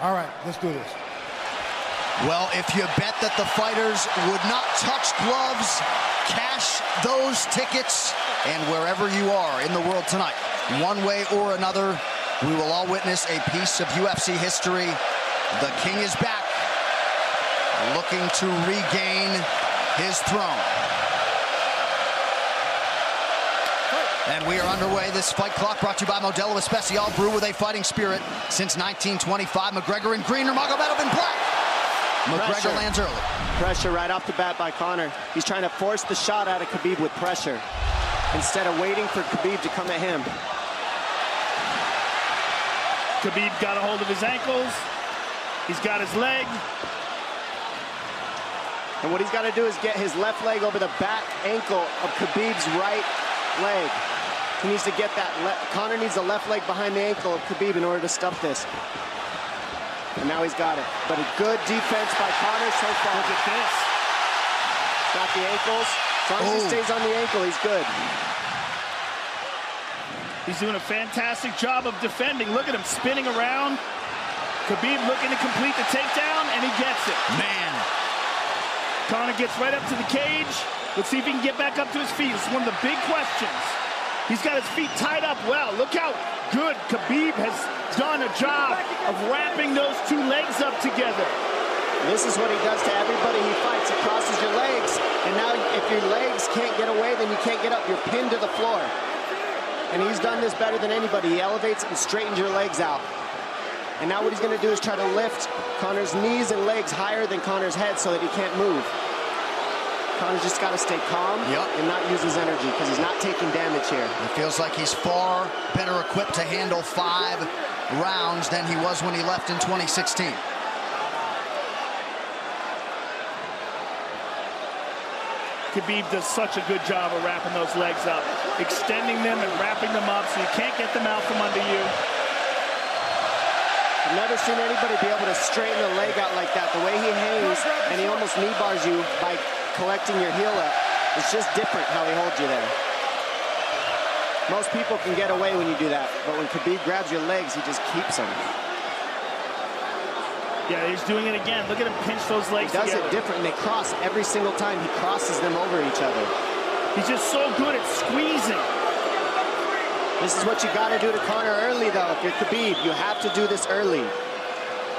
All right, let's do this. Well, if you bet that the fighters would not touch gloves, cash those tickets, and wherever you are in the world tonight, one way or another, we will all witness a piece of UFC history. The King is back, looking to regain his throne. And we are underway. This fight clock brought to you by Modelo Especial, brew with a fighting spirit since 1925. McGregor in green, Nurmagomedov in black. McGregor lands early. Pressure right off the bat by Conor. He's trying to force the shot out of Khabib with pressure instead of waiting for Khabib to come at him. Khabib got a hold of his ankles. He's got his leg. And what he's got to do is get his left leg over the back ankle of Khabib's right leg. He needs to get that. Conor needs the left leg behind the ankle of Khabib in order to stop this. And now he's got it. But a good defense by Conor so far. Look at this. Got the ankles. As long as he stays on the ankle, he's good. He's doing a fantastic job of defending. Look at him spinning around. Khabib looking to complete the takedown, and he gets it. Man. Conor gets right up to the cage. Let's see if he can get back up to his feet. It's one of the big questions. He's got his feet tied up well. Look how good Khabib has done a job of wrapping those two legs up together. This is what he does to everybody he fights. He crosses your legs, and now if your legs can't get away, then you can't get up. You're pinned to the floor. And he's done this better than anybody. He elevates and straightens your legs out. And now what he's going to do is try to lift Conor's knees and legs higher than Conor's head so that he can't move. Conor's just got to stay calm and not use his energy because he's not taking damage here. It feels like he's far better equipped to handle 5 rounds than he was when he left in 2016. Khabib does such a good job of wrapping those legs up, extending them and wrapping them up so you can't get them out from under you. I've never seen anybody be able to straighten a leg out like that. The way he hangs, and he almost knee bars you by collecting your heel up. It's just different how he holds you there. Most people can get away when you do that, but when Khabib grabs your legs, he just keeps them. Yeah, he's doing it again. Look at him pinch those legs together. He does it different, and they cross every single time. He crosses them over each other. He's just so good at squeezing. This is what you got to do to Conor early, though. If you're Khabib, you have to do this early.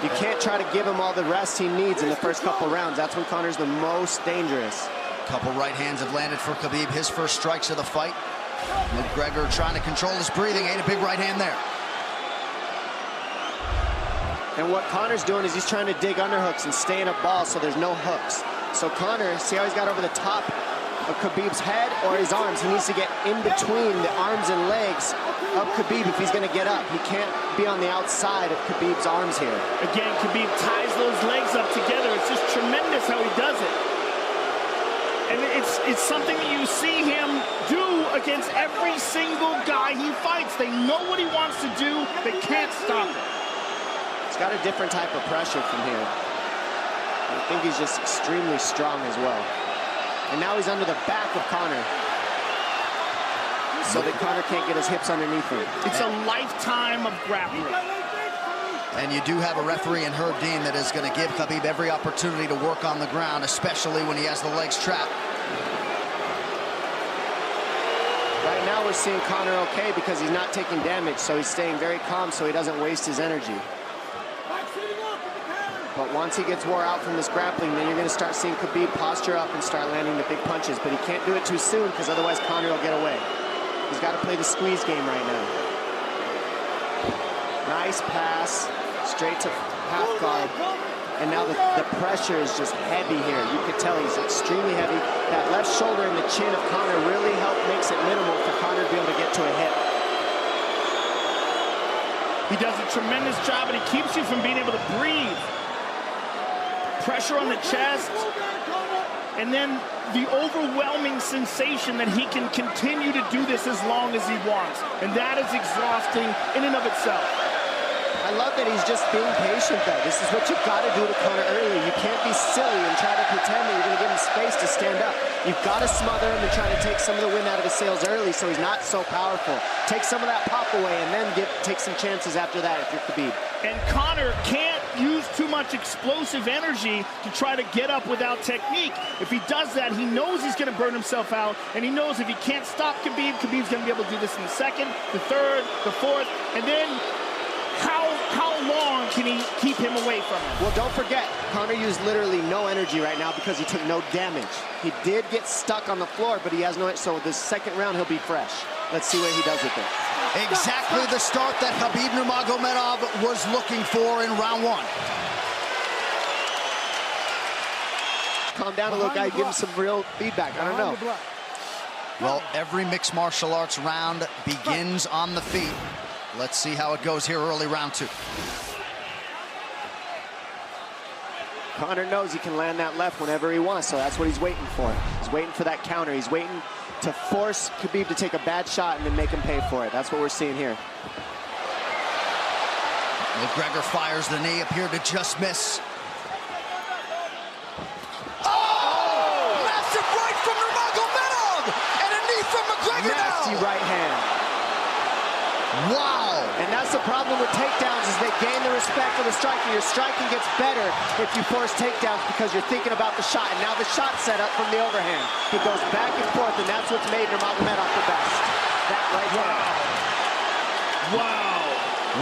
You can't try to give him all the rest he needs in the first couple rounds. That's when Conor's the most dangerous. Couple right hands have landed for Khabib. His first strikes of the fight. McGregor trying to control his breathing. Ate a big right hand there. And what Conor's doing is he's trying to dig underhooks and stay in a ball so there's no hooks. So Conor, see how he's got over the top of Khabib's head or his arms? He needs to get in between the arms and legs of Khabib if he's going to get up. He can't be on the outside of Khabib's arms here. Again, Khabib ties those legs up together. It's just tremendous how he does it. And it's something that you see him do against every single guy he fights. They know what he wants to do. They can't stop it. He's got a different type of pressure from here. I think he's just extremely strong as well. And now he's under the back of Conor, so that Conor can't get his hips underneath him. It's a lifetime of grappling. And you do have a referee in Herb Dean that is going to give Khabib every opportunity to work on the ground, especially when he has the legs trapped. Right now we're seeing Conor okay because he's not taking damage, so he's staying very calm so he doesn't waste his energy. But once he gets wore out from this grappling, then you're going to start seeing Khabib posture up and start landing the big punches. But he can't do it too soon because otherwise Conor will get away. He's got to play the squeeze game right now. Nice pass, straight to half guard. And now the pressure is just heavy here. You could tell he's extremely heavy. That left shoulder and the chin of Conor really makes it minimal for Conor to be able to get to a hit. He does a tremendous job, and he keeps you from being able to breathe. Pressure on the chest, and then the overwhelming sensation that he can continue to do this as long as he wants. And that is exhausting in and of itself. I love that he's just being patient, though. This is what you've got to do to Conor early. You can't be silly and try to pretend that you're going to give him space to stand up. You've got to smother him and try to take some of the wind out of his sails early so he's not so powerful. Take some of that pop away and then take some chances after that if you're Khabib. And Conor can't use too much explosive energy to try to get up without technique. If he does that, he knows he's going to burn himself out, and he knows if he can't stop Khabib, Khabib's going to be able to do this in the second, the third, the fourth, and then how long can he keep him away from him? Well, don't forget, Conor used literally no energy right now because he took no damage. He did get stuck on the floor, but he has no, so this second round he'll be fresh. Let's see what he does with it. Exactly the start that Khabib Nurmagomedov was looking for in round one. Calm down a little, guy. Give him some real feedback. I don't know. Well, every mixed martial arts round begins on the feet. Let's see how it goes here early round two. Conor knows he can land that left whenever he wants, so that's what he's waiting for. He's waiting for that counter. He's waiting to force Khabib to take a bad shot and then make him pay for it. That's what we're seeing here. McGregor fires the knee, appeared to just miss. Massive right from Nurmagomedov! And a knee from McGregor Nasty now! right hand. Wow! And that's the problem with takedowns, is they gain the respect of the striker. Your striking gets better if you force takedowns because you're thinking about the shot. And now the shot set up from the overhand. He goes back and forth, and that's what's made Nurmagomedov the best. That right hand. Wow.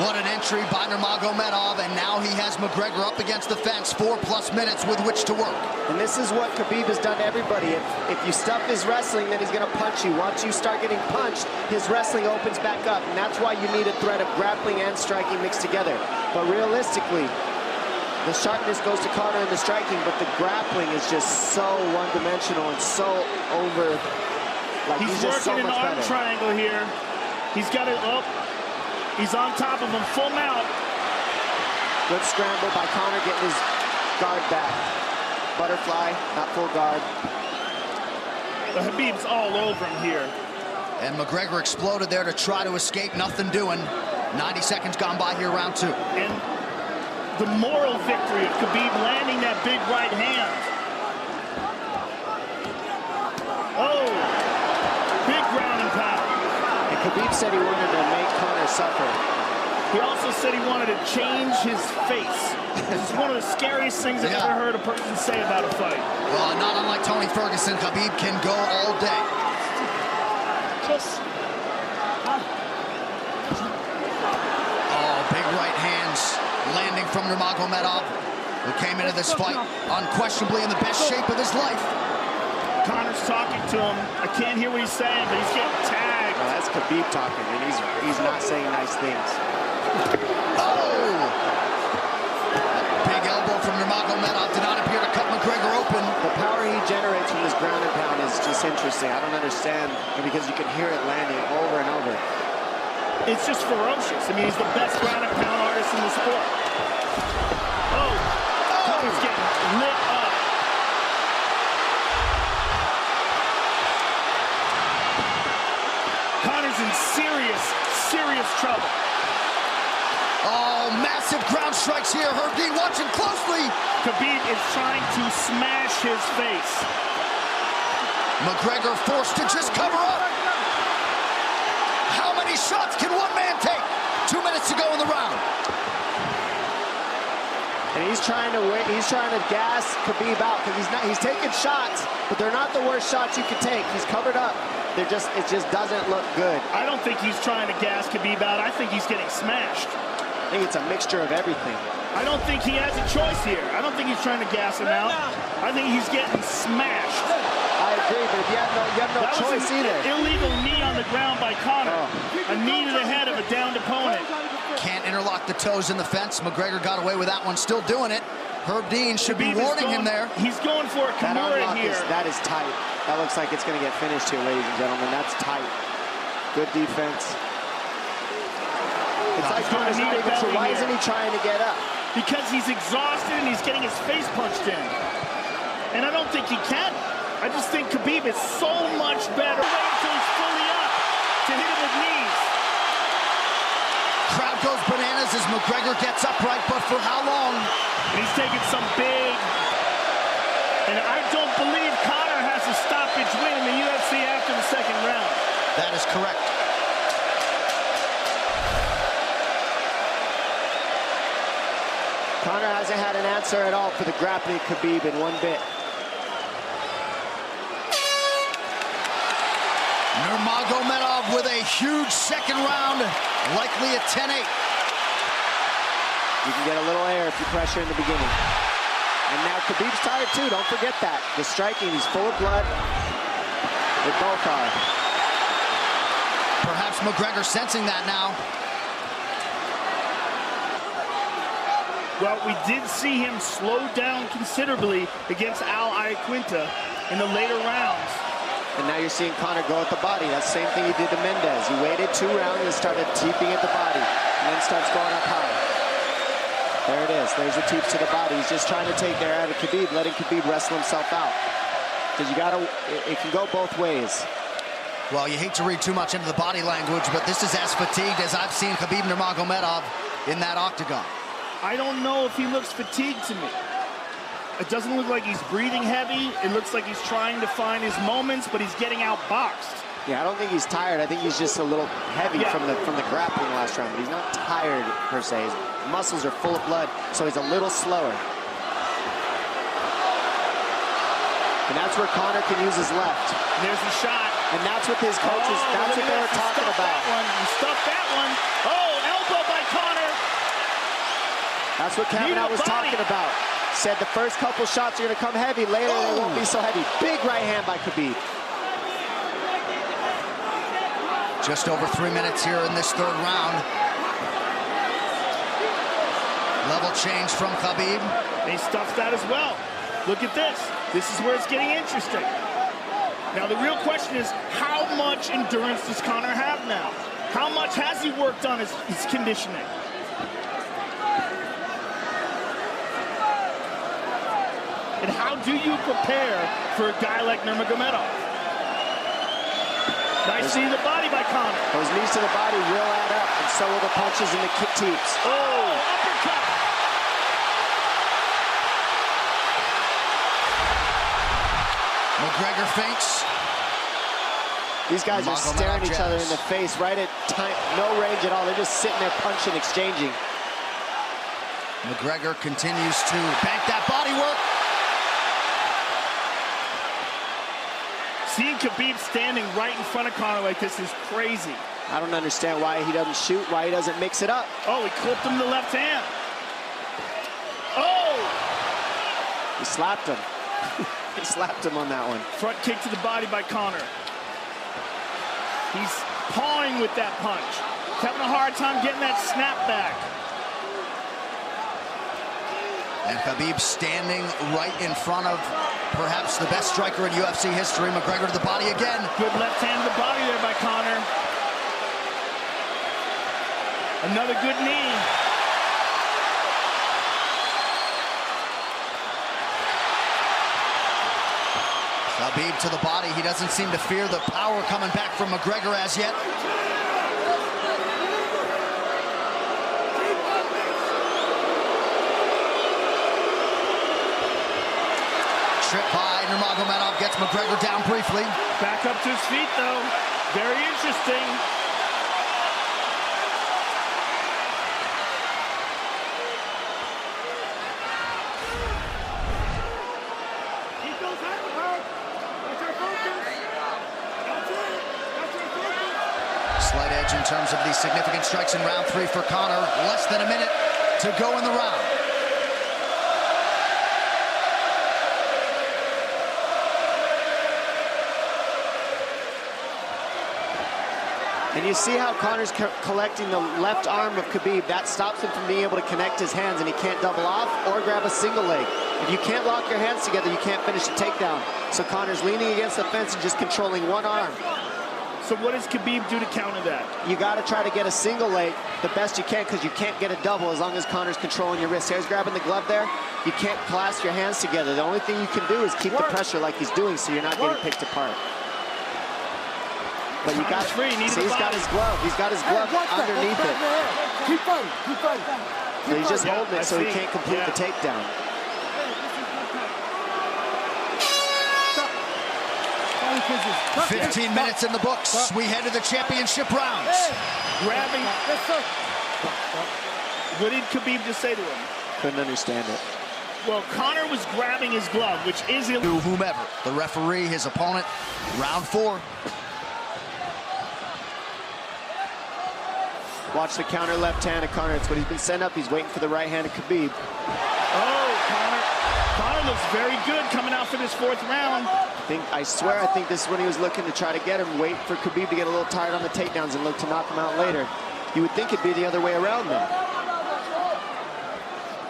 What an entry by Nurmagomedov, and now he has McGregor up against the fence, 4+ minutes with which to work. And this is what Khabib has done to everybody. If you stuff his wrestling, then he's going to punch you. Once you start getting punched, his wrestling opens back up, and that's why you need a threat of grappling and striking mixed together. But realistically, the sharpness goes to Conor in the striking, but the grappling is just so one-dimensional and so over. Like He's just so working much an arm better. triangle here. He's got it up. He's on top of him, full mount. Good scramble by Conor, getting his guard back. Butterfly, not full guard. But Khabib's all over him here. And McGregor exploded there to try to escape, nothing doing. 90 seconds gone by here, round two. And the moral victory of Khabib landing that big right hand. Oh, big ground and pound. And Khabib said he wanted to make Conor suffer. He also said he wanted to change his face. This is one of the scariest things I've ever heard a person say about a fight. Well, not unlike Tony Ferguson, Khabib can go all day. Oh, big right hands landing from Nurmagomedov, who came into this fight unquestionably in the best shape of his life. Conor's talking to him. I can't hear what he's saying, but he's getting tagged. Well, that's Khabib talking, and he's not saying nice things. Oh! Big elbow from Nurmagomedov did not appear to cut McGregor open. The power he generates from this ground and pound is just interesting. I don't understand, because you can hear it landing over and over. It's just ferocious. I mean, he's the best ground and pound artist in the sport. Oh! Conor's getting lit up. Conor's in serious trouble. Oh, massive ground strikes here. Herb Dean watching closely. Khabib is trying to smash his face. McGregor forced to just cover up. How many shots can one man take? 2 minutes to go in the round. And he's trying to wait. He's trying to gas Khabib out because he's taking shots, but they're not the worst shots you could take. He's covered up. It just doesn't look good. I don't think he's trying to gas Khabib out. I think he's getting smashed. I think it's a mixture of everything. I don't think he has a choice here. I don't think he's trying to gas him out. I think he's getting smashed. I agree, but if you have no choice either. Illegal knee on the ground by Conor. A knee to the head of a downed opponent. Can't interlock the toes in the fence. McGregor got away with that one, still doing it. Herb Dean should be warning him there. He's going for a Kimura here. That is tight. That looks like it's going to get finished here, ladies and gentlemen. That's tight. Good defense. It's like Conor's not even sure. Why isn't he trying to get up? Because he's exhausted and he's getting his face punched in. And I don't think he can. I just think Khabib is so much better. Wait until he's fully up to hit him with knees. Crowd goes bananas as McGregor gets upright, but for how long? And he's taking some big... And I don't believe Conor has a stoppage win in the UFC after the second round. That is correct. Conor hasn't had an answer at all for the grappling Khabib in one bit. Nurmagomedov with a huge second round, likely a 10-8. You can get a little air if you pressure in the beginning. And now Khabib's tired too, don't forget that. The striking, he's full of blood. They both are. Perhaps McGregor sensing that now. Well, we did see him slow down considerably against Al Iaquinta in the later rounds. And now you're seeing Conor go at the body. That's the same thing he did to Mendez. He waited 2 rounds and started teeping at the body, and then starts going up high. There it is. There's the teeps to the body. He's just trying to take their out of Khabib, letting Khabib wrestle himself out. Because you gotta, it can go both ways. Well, you hate to read too much into the body language, but this is as fatigued as I've seen Khabib Nurmagomedov in that octagon. I don't know if he looks fatigued to me. It doesn't look like he's breathing heavy. It looks like he's trying to find his moments, but he's getting outboxed. Yeah, I don't think he's tired. I think he's just a little heavy from the grappling last round, but he's not tired per se. His muscles are full of blood, so he's a little slower. And that's where Conor can use his left. And there's the shot. And that's what his coaches, that's what they were talking about. He stuffed that one. Oh, elbow by Conor. That's what Kavanaugh was talking about. Said the first couple shots are going to come heavy. Later, they won't be so heavy. Big right hand by Khabib. Just over 3 minutes here in this 3rd round. Level change from Khabib. They stuffed that as well. Look at this. This is where it's getting interesting. Now, the real question is, how much endurance does Conor have now? How much has he worked on his conditioning? And how do you prepare for a guy like Nurmagomedov? Nice knee to the body by Conor. Those knees to the body will add up, and so will the punches and the kick teeps. Oh, uppercut. McGregor feints. These guys are staring each other in the face right at time, no range at all. They're just sitting there punching, exchanging. McGregor continues to bank that body work. Seeing Khabib standing right in front of Conor like this is crazy. I don't understand why he doesn't shoot, why he doesn't mix it up. Oh, he clipped him to the left hand. Oh! He slapped him. He slapped him on that one. Front kick to the body by Conor. He's pawing with that punch. He's having a hard time getting that snap back. And Khabib standing right in front of perhaps the best striker in UFC history. McGregor to the body again. Good left hand to the body there by Conor. Another good knee. Khabib to the body. He doesn't seem to fear the power coming back from McGregor as yet. Trip by Nurmagomedov gets McGregor down briefly. Back up to his feet, though. Very interesting. Slight edge in terms of the significant strikes in round 3 for Conor. Less than a minute to go in the round. And you see how Conor's collecting the left arm of Khabib. That stops him from being able to connect his hands, and he can't double off or grab a single leg. If you can't lock your hands together, you can't finish the takedown. So Conor's leaning against the fence and just controlling one arm. So what does Khabib do to counter that? You got to try to get a single leg the best you can, because you can't get a double as long as Conor's controlling your wrist. Here's grabbing the glove there. You can't clasp your hands together. The only thing you can do is keep the pressure like he's doing, so you're not getting picked apart. But you got free. See, he's got his glove. He's got his glove underneath it. Keep fighting. Keep fighting. So he's just holding it so he can't complete the takedown. Stop. 15 minutes in the books. We head to the championship rounds. Grabbing. Yes, sir. What did Khabib just say to him? Couldn't understand it. Well, Conor was grabbing his glove, which is illegal. To whomever, the referee, his opponent, round 4. Watch the counter left hand of Conor. It's what he's been setting up. He's waiting for the right hand of Khabib. Oh, Conor looks very good coming out for this 4th round. I swear, I think this is when he was looking to try to get him, wait for Khabib to get a little tired on the takedowns and look to knock him out later. You would think it'd be the other way around though.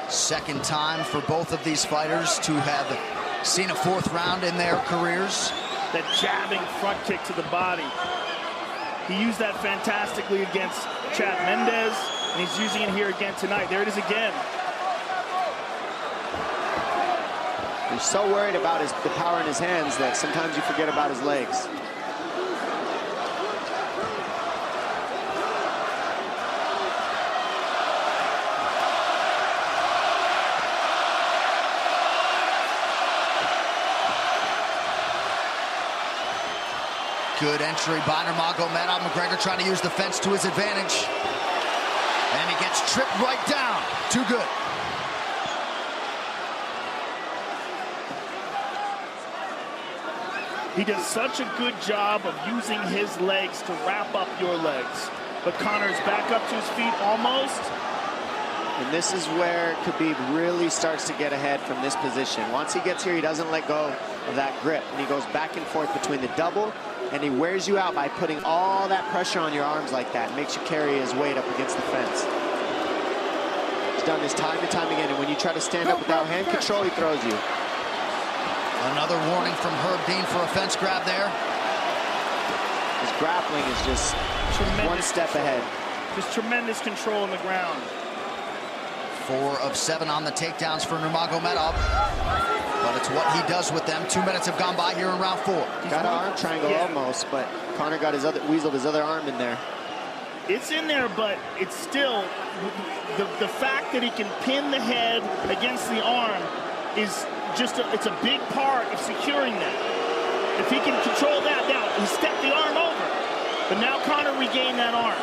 Second time for both of these fighters to have seen a 4th round in their careers. That jabbing front kick to the body. He used that fantastically against Chad Mendes, and he's using it here again tonight. There it is again. He's so worried about the power in his hands that sometimes you forget about his legs. Good entry by Nurmagomedov. McGregor trying to use the fence to his advantage. And he gets tripped right down. Too good. He does such a good job of using his legs to wrap up your legs. But Conor's back up to his feet almost. And this is where Khabib really starts to get ahead from this position. Once he gets here, he doesn't let go of that grip. And he goes back and forth between the double, and he wears you out by putting all that pressure on your arms like that. Makes you carry his weight up against the fence. He's done this time and time again. And when you try to stand up without hand control, he throws you. Another warning from Herb Dean for a fence grab there. His grappling is just one step ahead. Just tremendous control on the ground. 4 of 7 on the takedowns for Nurmagomedov. But it's what he does with them. 2 minutes have gone by here in round 4. Got an arm triangle almost, but Conor got weaseled his other arm in there. It's in there, but it's still the fact that he can pin the head against the arm is just it's a big part of securing that. If he can control that, now he stepped the arm over, but now Conor regained that arm.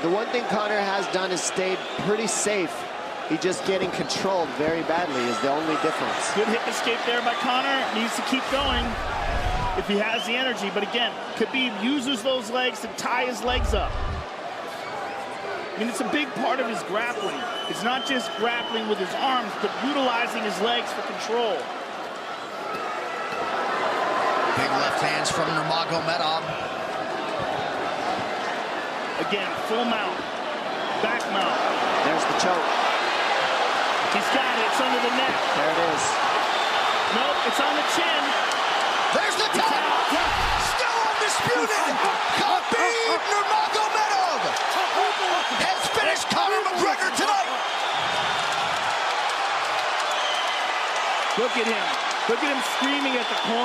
The one thing Conor has done is stayed pretty safe. He just getting controlled very badly is the only difference. Good hip escape there by Conor. Needs to keep going if he has the energy. But again, Khabib uses those legs to tie his legs up. I mean, it's a big part of his grappling. It's not just grappling with his arms, but utilizing his legs for control. Big left hands from Nurmagomedov. Again, full mount, back mount. There's the choke. He's got it, it's under the neck. There it is. Nope, it's on the chin. There's the tap. Still undisputed. Khabib Nurmagomedov has finished Conor McGregor tonight. Look at him. Look at him screaming at the corner.